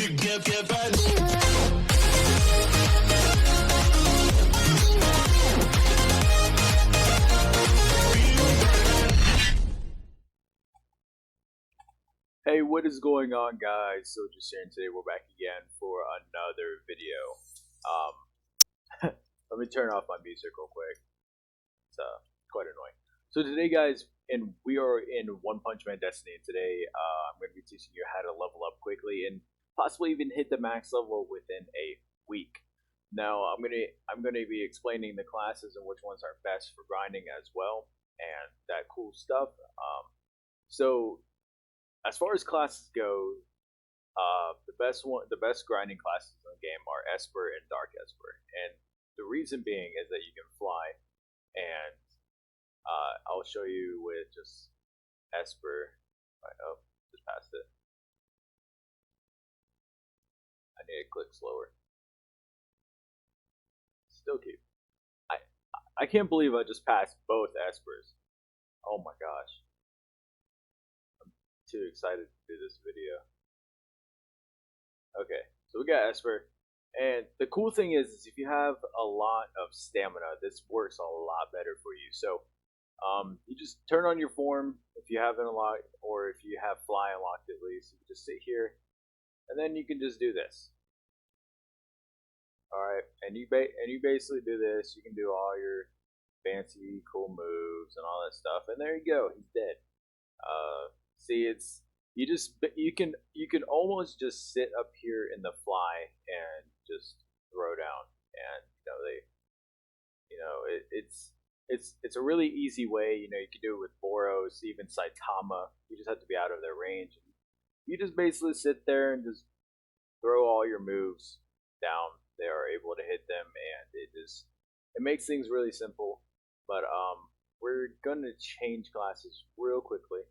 Hey, what is going on, guys? So just here, and today we're back again for another video. Let me turn off my music real quick. It's quite annoying. So today, guys, we are in One Punch Man Destiny. And today, I'm going to be teaching you how to level up quickly and possibly even hit the max level within a week. Now, I'm gonna be explaining the classes and which ones are best for grinding as well, and that cool stuff. So as far as classes go, the best grinding classes in the game are Esper and Dark Esper, and the reason being is that you can fly, and I'll show you with just Esper. Oh, just passed it. I need to click slower. Still keep. I can't believe I just passed both Espers. Oh my gosh. Too excited to do this video. Okay, so we got Esper, and the cool thing is if you have a lot of stamina, this works a lot better for you. So you just turn on your form if you haven't unlocked, or if you have fly unlocked at least. You can just sit here, and then you can just do this. All right, and you basically do this. You can do all your fancy, cool moves and all that stuff, and there you go. He's dead. See, you can almost just sit up here in the fly and just throw down, and it's a really easy way. You can do it with Boros, even Saitama. You just have to be out of their range. You just basically sit there and just throw all your moves down. They are able to hit them, and it makes things really simple. But we're gonna change classes real quickly.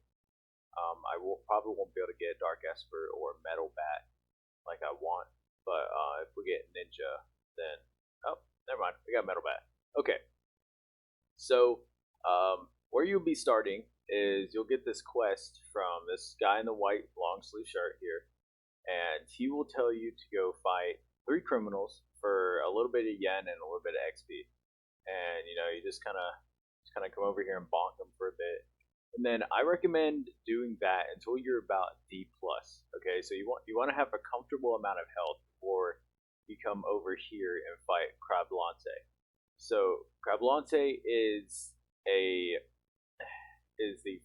I probably won't be able to get Dark Esper or Metal Bat like I want, but if we get Ninja, then never mind. We got Metal Bat. Okay, so where you'll be starting is you'll get this quest from this guy in the white long sleeve shirt here, and he will tell you to go fight 3 criminals for a little bit of yen and a little bit of XP, and you just kind of come over here and bonk them for a bit. And then I recommend doing that until you're about D+. Okay, so you want to have a comfortable amount of health before you come over here and fight Crablante. So Crablante is the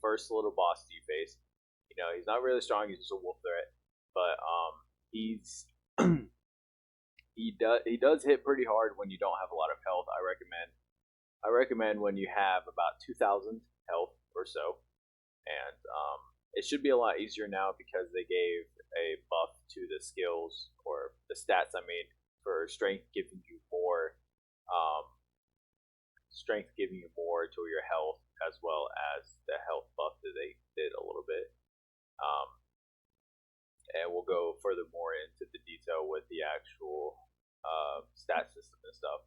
first little boss you face. He's not really strong. He's just a wolf threat, but he does hit pretty hard when you don't have a lot of health. I recommend when you have about 2,000 health or so, and it should be a lot easier now because they gave a buff to the skills, or the stats I mean, for strength giving you more to your health, as well as the health buff that they did a little bit, and we'll go furthermore into the detail with the actual stat system and stuff.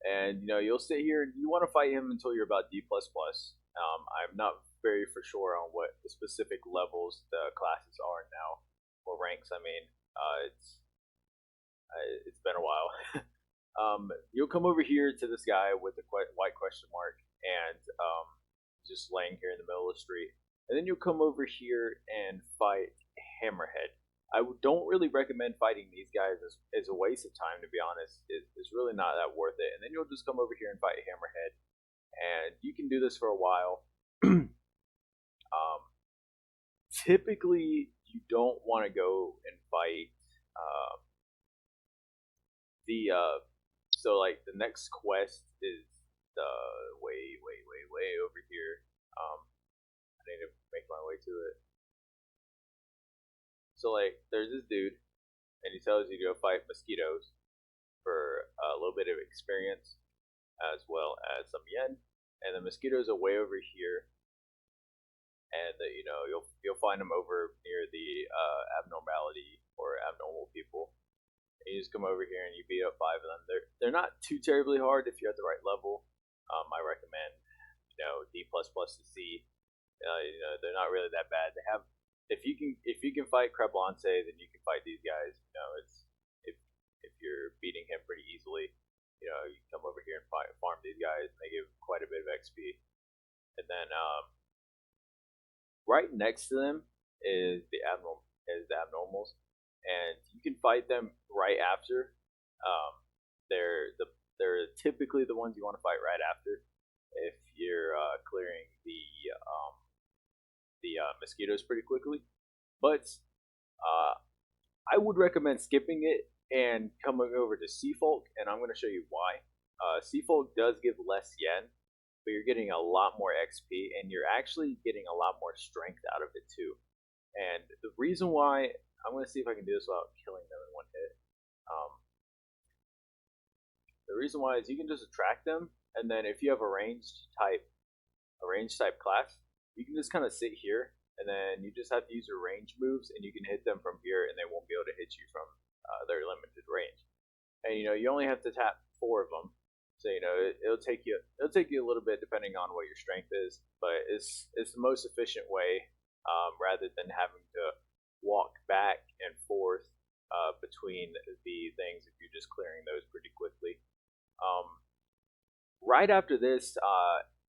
And you'll sit here and you want to fight him until you're about D++. I'm not very for sure on what the specific levels the classes are now, or ranks. I mean, it's been a while. You'll come over here to this guy with the white question mark, and just laying here in the middle of the street, and then you'll come over here and fight Hammerhead. I don't really recommend fighting these guys as a waste of time, to be honest. It's really not that worth it. And then you'll just come over here and fight Hammerhead, and you can do this for a while. Typically, you don't want to go and fight so like the next quest is the way over here. I need to make my way to it. So like, there's this dude, and he tells you to go fight mosquitoes for a little bit of experience, as well as some yen. And the mosquitoes are way over here, and you'll find them over near the abnormality or abnormal people. And you just come over here and you beat up 5 of them. They're not too terribly hard if you're at the right level. I recommend D++ to C. They're not really that bad. They have if you can fight Creblance, then you can fight these guys. You know, it's if you're beating him pretty easily, you know, you can come over here and farm these guys, and they give quite a bit of XP. And then right next to them is the abnormals, and you can fight them right after. They're typically the ones you want to fight right after if you're clearing the mosquitoes pretty quickly. But uh, I would recommend skipping it and coming over to Seafolk, and I'm going to show you why. Seafolk does give less yen, but you're getting a lot more XP, and you're actually getting a lot more strength out of it too. And the reason why, I'm going to see if I can do this without killing them in one hit. The reason why is you can just attract them, and then if you have a ranged type class, you can just kind of sit here, and then you just have to use your range moves, and you can hit them from here, and they won't be able to hit you from their limited range. And you know, you only have to tap 4 of them, so you know it'll take you a little bit depending on what your strength is, but it's the most efficient way, rather than having to walk back and forth between the things if you're just clearing those pretty quickly. Right after this,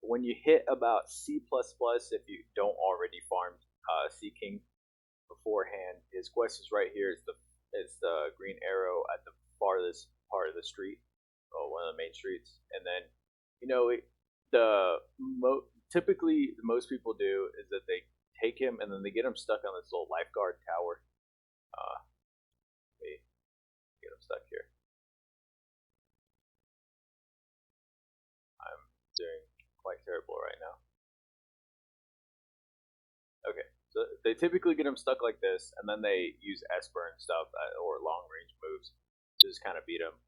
when you hit about C++, if you don't already farmed Sea King beforehand, his quest is right here. It's the green arrow at the farthest part of the street, or one of the main streets. And then, you know, typically most people do is that they take him and then they get him stuck on this little lifeguard tower. Let me get him stuck here. I'm doing quite terrible right now. Okay, so they typically get them stuck like this, and then they use Esper and stuff, or long range moves to just kind of beat them.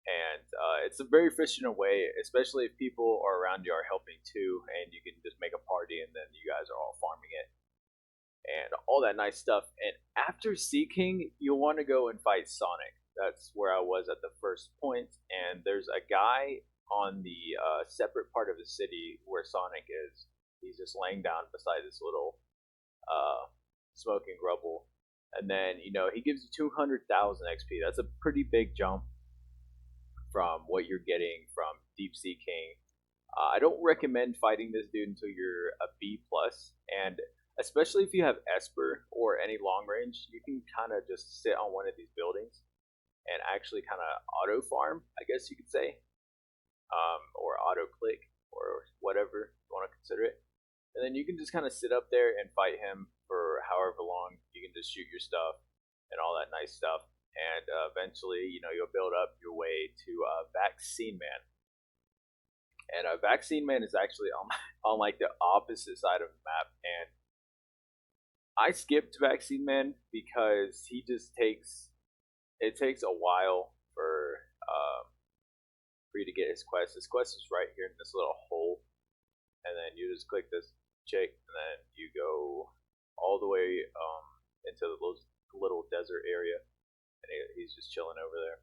And it's a very efficient way, especially if people are around you are helping too, and you can just make a party, and then you guys are all farming it, and all that nice stuff. And after Sea King, you'll want to go and fight Sonic. That's where I was at the first point, and there's a guy on the separate part of the city where Sonic is. He's just laying down beside this little smoking rubble, and then you know he gives you 200,000 XP. That's a pretty big jump from what you're getting from Deep Sea King. I don't recommend fighting this dude until you're a B plus, and especially if you have Esper or any long range, you can kind of just sit on one of these buildings and actually kind of auto farm, I guess you could say, or auto click, or whatever you want to consider it. And then you can just kind of sit up there and fight him for however long. You can just shoot your stuff and all that nice stuff, and eventually, you know, you'll build up your way to Vaccine Man. And Vaccine Man is actually on like the opposite side of the map, and I skipped Vaccine Man because he just takes a while for you to get his quest. His quest is right here in this little hole, and then you just click this check, and then you go all the way into the little desert area, and he's just chilling over there.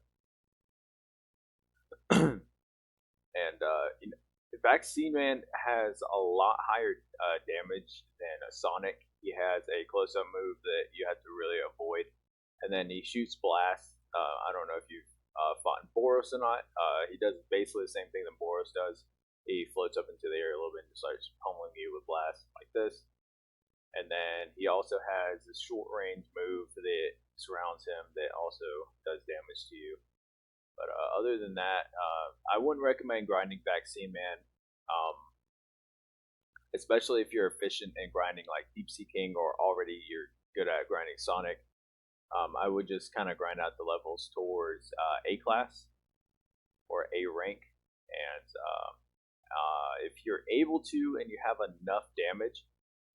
And you know, Vaccine Man has a lot higher damage than a Sonic. He has a close-up move that you have to really avoid, and then he shoots blast. I don't know if you've fought in Boros or not. He does basically the same thing that Boros does. He floats up into the air a little bit and starts pummeling you with blast like this. And then he also has this short range move that surrounds him that also does damage to you. But other than that, I wouldn't recommend grinding Vaccine Man, especially if you're efficient in grinding like Deep Sea King, or already you're good at grinding Sonic. I would just kind of grind out the levels towards A class or A rank, and if you're able to and you have enough damage,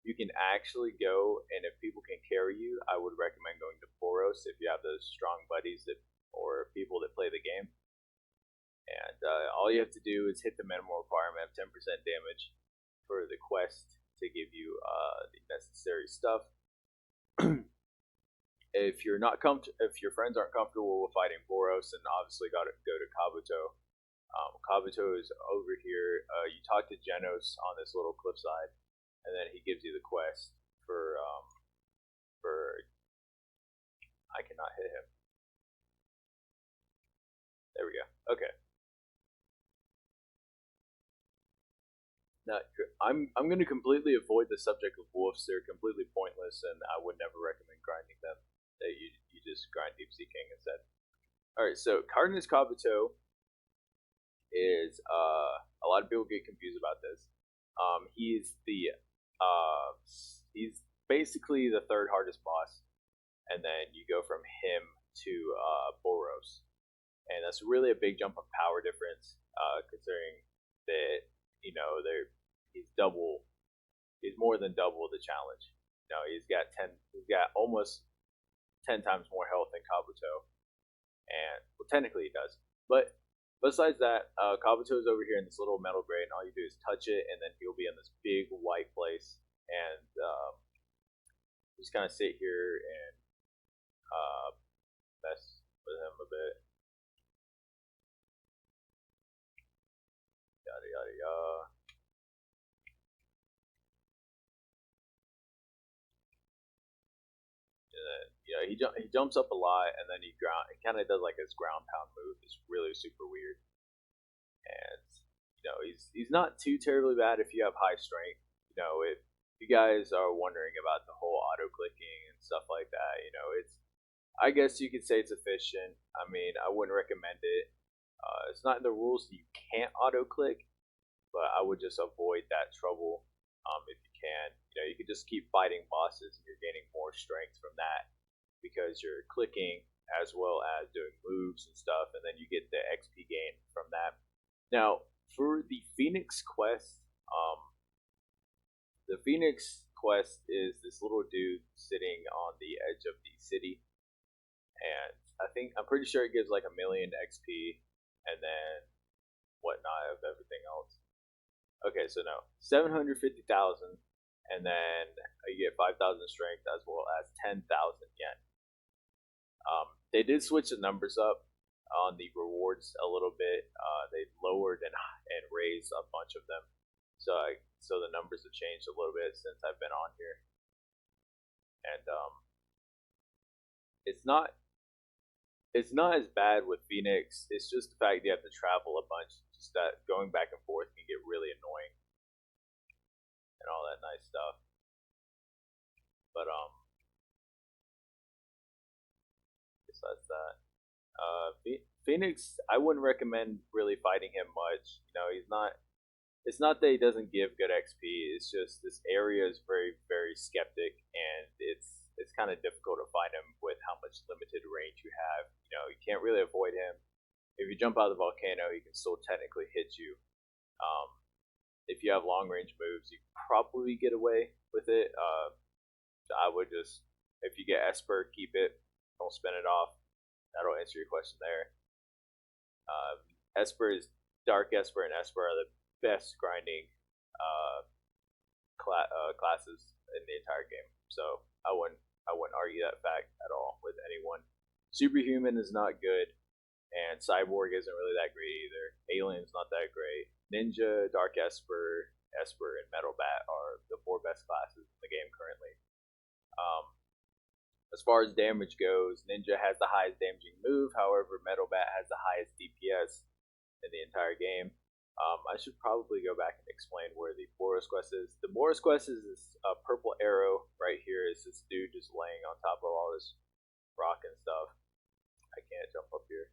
you can actually go, and if people can carry you, I would recommend going to Boros if you have those strong buddies or people that play the game. And all you have to do is hit the minimum requirement of 10% damage for the quest to give you the necessary stuff. If you're not if your friends aren't comfortable with fighting Boros, then obviously got to go to Kabuto. Kabuto is over here. You talk to Genos on this little cliffside, and then he gives you the quest for Cyborg. I cannot hit him. There we go. Okay. Now, I'm going to completely avoid the subject of wolves. They're completely pointless, and I would never recommend grinding them. That you just grind Deep Sea King instead. All right, so Cardenas Kabuto is a lot of people get confused about this. He's basically the third hardest boss, and then you go from him to Boros, and that's really a big jump of power difference, considering that he's more than double the challenge. He's got almost 10 times more health than Kabuto, and well, technically he does, but besides that, Kabuto is over here in this little metal grate, and all you do is touch it, and then he'll be in this big white place, and just kind of sit here and mess with him a bit. Yada yada yada. And then he jumps up a lot, and then he kind of does like his ground pound move. It's really super weird, and he's not too terribly bad if you have high strength. If you guys are wondering about the whole auto clicking and stuff like that, I guess you could say it's efficient. I mean, I wouldn't recommend it. It's not in the rules that you can't auto click, but I would just avoid that trouble if you can. You could just keep fighting bosses, and you're gaining more strength from that because you're clicking as well as doing moves and stuff, and then you get the XP gain from that. Now, for the Phoenix quest, the Phoenix quest is this little dude sitting on the edge of the city, and I'm pretty sure it gives like 1,000,000 XP, and then whatnot of everything else. Okay, so no, 750,000, and then you get 5,000 strength as well as 10,000 yen. They did switch the numbers up on the rewards a little bit. They lowered and raised a bunch of them, so the numbers have changed a little bit since I've been on here, and it's not as bad with Phoenix. It's just the fact you have to travel a bunch. Just that going back and forth can get really annoying and all that nice stuff. But besides that, Phoenix, I wouldn't recommend really fighting him much. He's not. It's not that he doesn't give good XP. It's just this area is very, very skeptic, and it's kind of difficult to find him with how much limited range you have. You can't really avoid him. If you jump out of the volcano, he can still technically hit you. If you have long range moves, you probably get away with it. I would just, if you get Esper, keep it. Don't spin it off. That'll answer your question there. Dark Esper and Esper are the best grinding classes in the entire game. So I wouldn't argue that fact at all with anyone. Superhuman is not good, and Cyborg isn't really that great either. Alien's not that great. Ninja, Dark Esper, and Metal Bat are the 4 best classes in the game currently. As far as damage goes, Ninja has the highest damaging move. However, Metal Bat has the highest DPS in the entire game. I should probably go back and explain where the Boros quest is. The Boros quest is this purple arrow right here. Is this dude just laying on top of all this rock and stuff. I can't jump up here.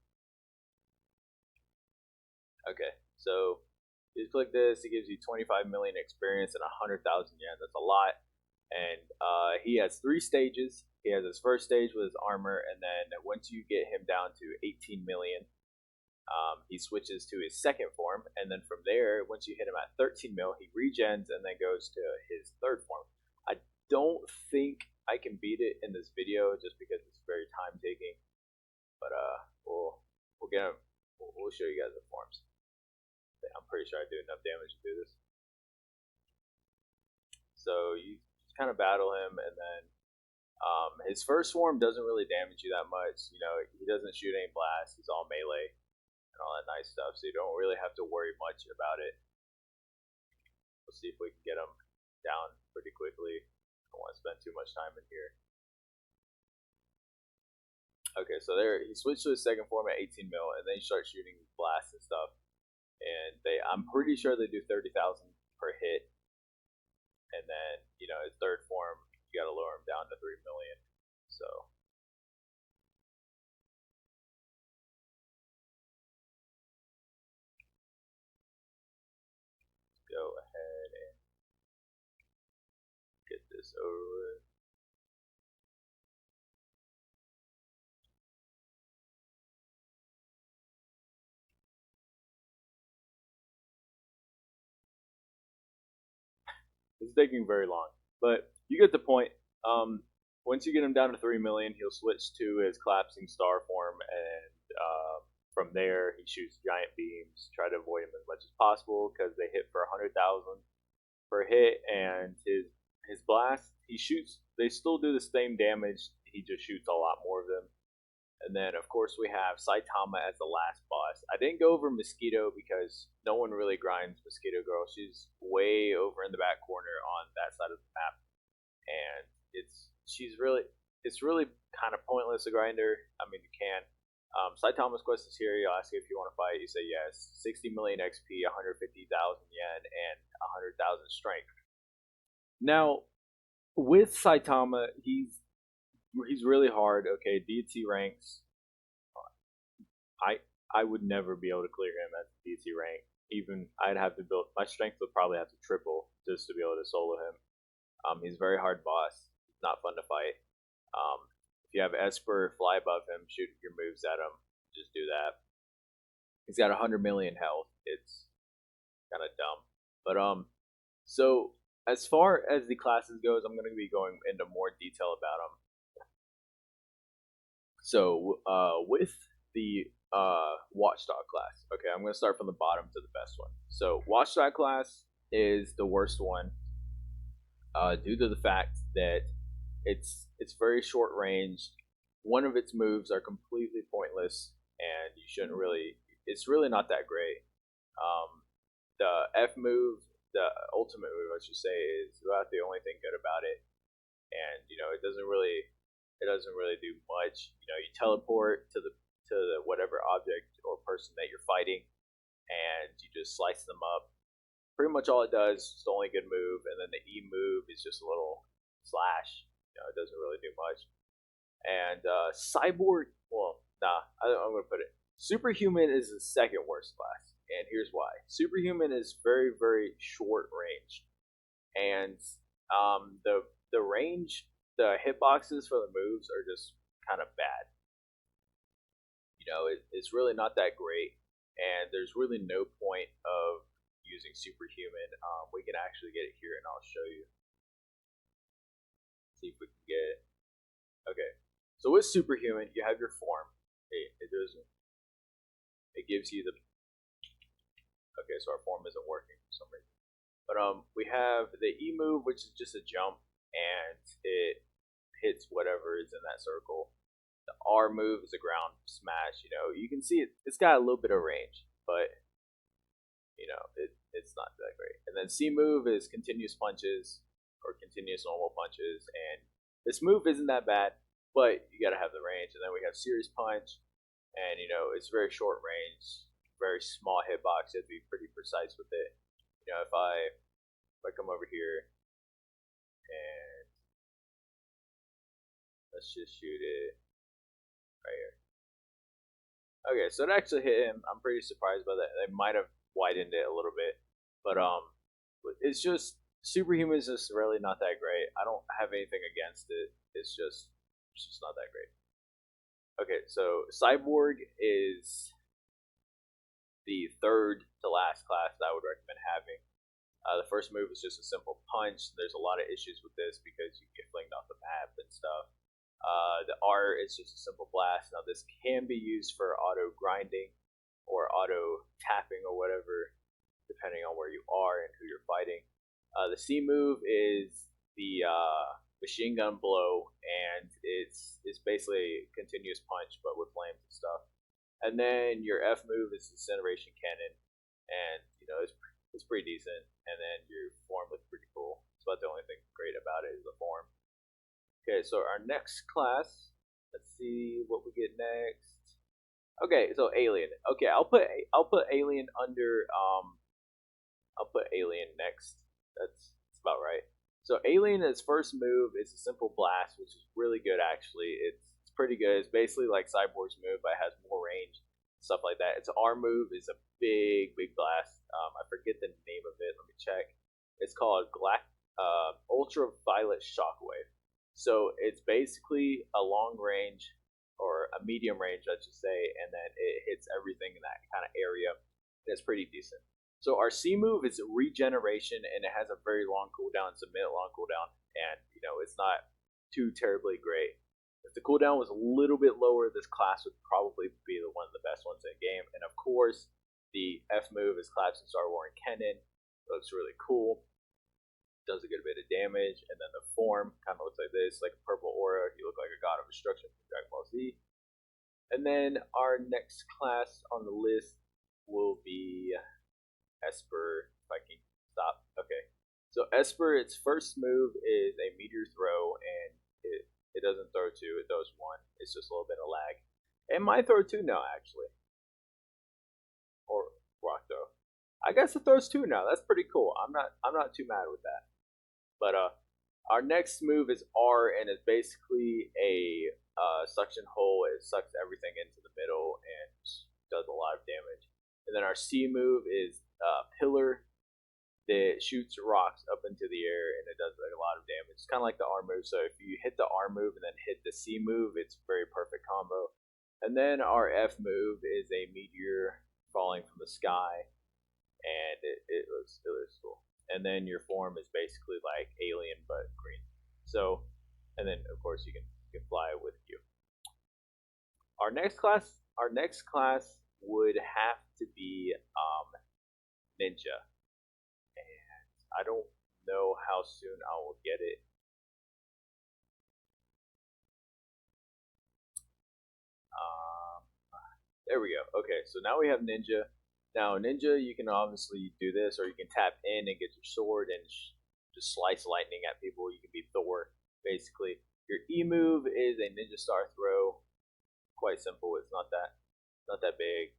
Okay, so you click this. It gives you 25 million experience and 100,000 yen. That's a lot. And he has 3 stages. He has his first stage with his armor, and then once you get him down to 18 million, he switches to his second form, and then from there, once you hit him at 13 mil, he regens and then goes to his third form. I don't think I can beat it in this video just because it's very time taking, but we'll get him. We'll show you guys the forms. I'm pretty sure I do enough damage to do this. So you kind of battle him, and then his first form doesn't really damage you that much. He doesn't shoot any blasts. He's all melee and all that nice stuff, so you don't really have to worry much about it. We'll see if we can get him down pretty quickly. I don't want to spend too much time in here. Okay, so there he switched to his second form at 18 mil, and then he starts shooting blasts and stuff. And I'm pretty sure they do 30,000 per hit. And then his third form, you got to lower him down to 3 million. So go ahead and get this over with. It's taking very long, but you get the point. Once you get him down to 3 million, he'll switch to his collapsing star form, and from there he shoots giant beams. Try to avoid him as much as possible because they hit for 100,000 per hit, and his blast he shoots. They still do the same damage. He just shoots a lot more of them. And then, of course, we have Saitama as the last boss. I didn't go over Mosquito because no one really grinds Mosquito Girl. She's way over in the back corner on that side of the map, and it's really kind of pointless to grind her. I mean, you can. Saitama's quest is here. He'll ask you if you want to fight. You say yes. 60 million XP, 150,000 yen, and 100,000 strength. Now, with Saitama, he's really hard. Okay, DT ranks. I I would never be able to clear him at DT rank. Even I'd have to build my strength would probably have to triple just to be able to solo him. He's a very hard boss. He's not fun to fight. If you have Esper fly above him, shoot your moves at him. Just do that. He's got 100 million health. It's kind of dumb, but so as far as the classes goes, I'm going to be going into more detail about them. So with the Watchdog class, okay, I'm going to start from the bottom to the best one. So Watchdog class is the worst one due to the fact that it's very short range. One of its moves are completely pointless, and you shouldn't really. It's really not that great. The F move, the ultimate move, I should say, is about the only thing good about it, and it doesn't really do much. You teleport to the whatever object or person that you're fighting, and you just slice them up. Pretty much all it does is the only good move, and then the E move is just a little slash. It doesn't really do much. And Cyborg, well, nah, I'm gonna put it. Superhuman is the second worst class, and here's why. Superhuman is very, very short range, and the range, the hitboxes for the moves are just kind of bad. It's really not that great, and there's really no point of using Superhuman. We can actually get it here, and I'll show you. See if we can get it. Okay, so with Superhuman, you have your form. It gives you the. Okay, so our form isn't working for some reason. But we have the E move, which is just a jump, and it hits whatever is in that circle. The R move is a ground smash. You can see it's got a little bit of range, but it's not that great. And then C move is continuous punches or continuous normal punches, and this move isn't that bad, but you gotta have the range. And then we have Serious Punch, and it's very short range, very small hitbox. You have to be pretty precise with it. If I come over here and let's just shoot it right here. Okay, so it actually hit him. I'm pretty surprised by that. They might have widened it a little bit, but it's just Superhuman is just really not that great. I don't have anything against it. It's just not that great. Okay, so Cyborg is the third to last class that I would recommend having. The first move is just a simple punch. There's a lot of issues with this because you get flinged off the map and stuff. The R is just a simple blast. Now this can be used for auto grinding or auto tapping or whatever, depending on where you are and who you're fighting. The C move is the machine gun blow, and it's basically a continuous punch but with flames and stuff. And then your F move is Incineration Cannon, and it's pretty decent. And then your form looks pretty cool. It's about the only thing great about it is the form. Okay, so our next class Let's see what we get next. Okay, so alien. Okay, I'll put alien under I'll put alien next. That's about right. So alien, its first move is a simple blast, which is really good actually. It's pretty good. It's basically like Cyborg's move, but it has more range, stuff like that. Its R move is a big blast. I forget the name of it. Let me check. It's called Ultraviolet Shockwave. So it's basically a long range or a medium range, I should say, and then it hits everything in that kind of area. That's pretty decent. So our C move is regeneration, and it has a very long cooldown. It's a minute long cooldown, and it's not too terribly great. If the cooldown was a little bit lower, this class would probably be the one of the best ones in the game. And of course, the F move is Collapsing Star Warren Cannon. Looks really cool. Does a good bit of damage, and then the form kind of looks like this, like a purple aura. You look like a god of destruction from Dragon Ball Z. And then our next class on the list will be Esper Viking. Stop. Okay. So Esper, its first move is a meteor throw, and it doesn't throw two, it throws one. It's just a little bit of lag. It might throw two now, actually. Or rock throw. I guess it throws two now. That's pretty cool. I'm not too mad with that. But our next move is R, and it's basically a suction hole. It sucks everything into the middle and does a lot of damage. And then our C move is Pillar that shoots rocks up into the air, and it does like a lot of damage. It's kind of like the R move. So if you hit the R move and then hit the C move, it's a very perfect combo. And then our F move is a meteor falling from the sky, and it looks cool. And then your form is basically like alien but green. So, and then of course you can fly with you. Our next class would have to be ninja, and I don't know how soon I will get it. There we go. Okay, so now we have ninja. Now, ninja, you can obviously do this, or you can tap in and get your sword and just slice lightning at people. You can be Thor, basically. Your E move is a ninja star throw. Quite simple. It's not that big.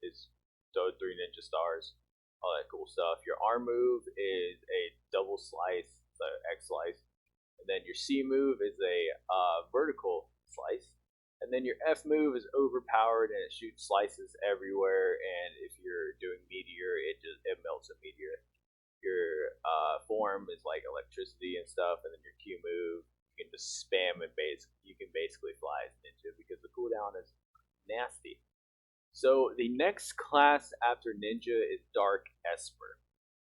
It's throw 3 ninja stars, all that cool stuff. Your R move is a double slice, so X slice, and then your C move is a vertical slice. And then your F move is overpowered and it shoots slices everywhere. And if you're doing meteor, it melts a meteor. Your form is like electricity and stuff, and then your Q move you can just spam and you can basically fly as ninja because the cooldown is nasty. So the next class after ninja is Dark Esper.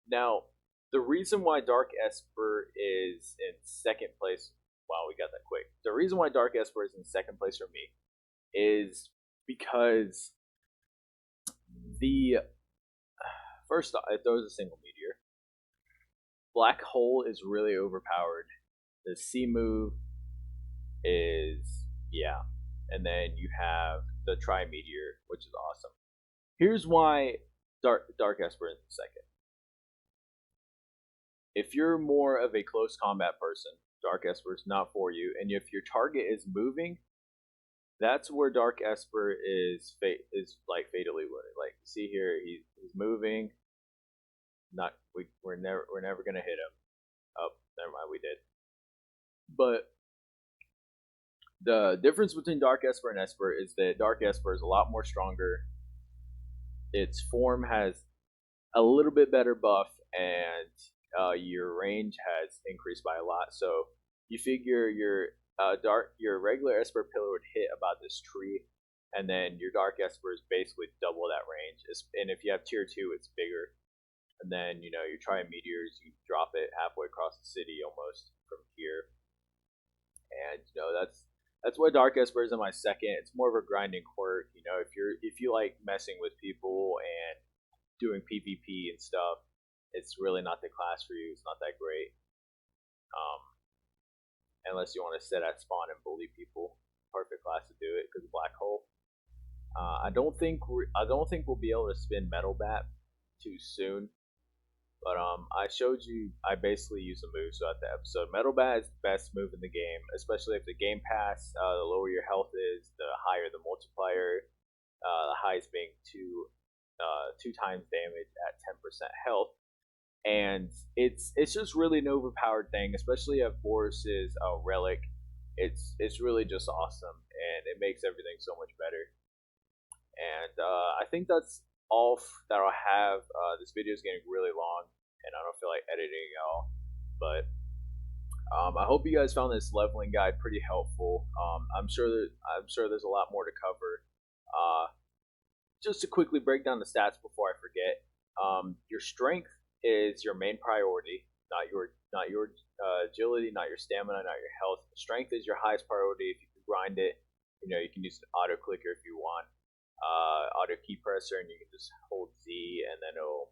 Now, the reason why Dark Esper is in second place. Wow, we got that quick. The reason why Dark Esper is in second place for me is because the first off, it throws a single meteor. Black Hole is really overpowered. The C move is and then you have the Tri Meteor, which is awesome. Here's why Dark Esper is second. If you're more of a close combat person, Dark Esper is not for you. And if your target is moving, that's where Dark Esper is like fatally wounded. Like see here, he's moving. We're never gonna hit him. Oh, never mind, we did. But the difference between Dark Esper and Esper is that Dark Esper is a lot more stronger. Its form has a little bit better buff, and your range has increased by a lot. So you figure your regular Esper pillar would hit about this tree, and then your Dark Esper is basically double that range. And if you have tier 2, it's bigger. And then you're trying meteors, you drop it halfway across the city almost from here. And that's why Dark Esper is in my second. It's more of a grinding quirk. If you like messing with people and doing PvP and stuff, it's really not the class for you. It's not that great. Unless you want to sit at spawn and bully people, perfect class to do it because Black Hole. I don't think we'll be able to spin Metal Bat too soon, But I showed you. I basically use the moves throughout the episode. Metal Bat is the best move in the game, especially if the game pass. The lower your health is, the higher the multiplier. The highest being two times damage at 10% health, and it's just really an overpowered thing, especially at Boris's relic. It's really just awesome, and it makes everything so much better. And I think that's all that I'll have. This video is getting really long, and I don't feel like editing it all. But I hope you guys found this leveling guide pretty helpful. I'm sure there's a lot more to cover. Just to quickly break down the stats before I forget, your strength is your main priority, not your agility, not your stamina, not your health. Strength is your highest priority. If you can grind it, you can use an auto clicker if you want, auto key presser, and you can just hold Z, and then you'll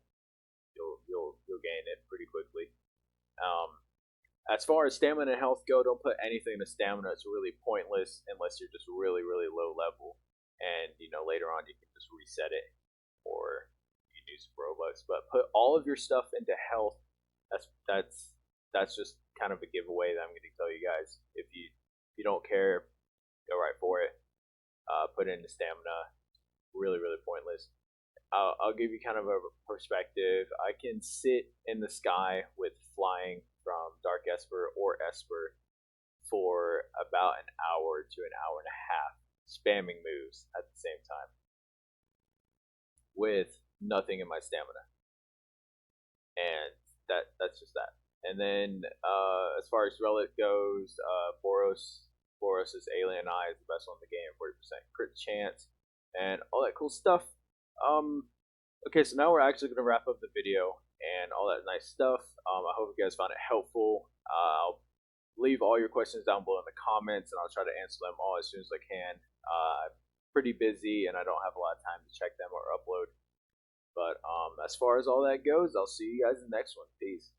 gain it pretty quickly. As far as stamina and health go, don't put anything to stamina. It's really pointless unless you're just really, really low level. And later on you can just reset it, or you can use Robux. But put all of your stuff into health. That's just kind of a giveaway that I'm going to tell you guys. If you don't care, go right for it. Put it into stamina. Really, really pointless. I'll give you kind of a perspective. I can sit in the sky with flying from Dark Esper or Esper for about an hour to an hour and a half, spamming moves at the same time with nothing in my stamina. And that's just that. And then as far as relic goes, Boros's Alien Eye is the best one in the game, 40% crit chance, and all that cool stuff. Okay, so now we're actually going to wrap up the video and all that nice stuff. I hope you guys found it helpful. I'll leave all your questions down below in the comments, and I'll try to answer them all as soon as I can. I'm pretty busy, and I don't have a lot of time to check them or upload. But as far as all that goes, I'll see you guys in the next one. Peace.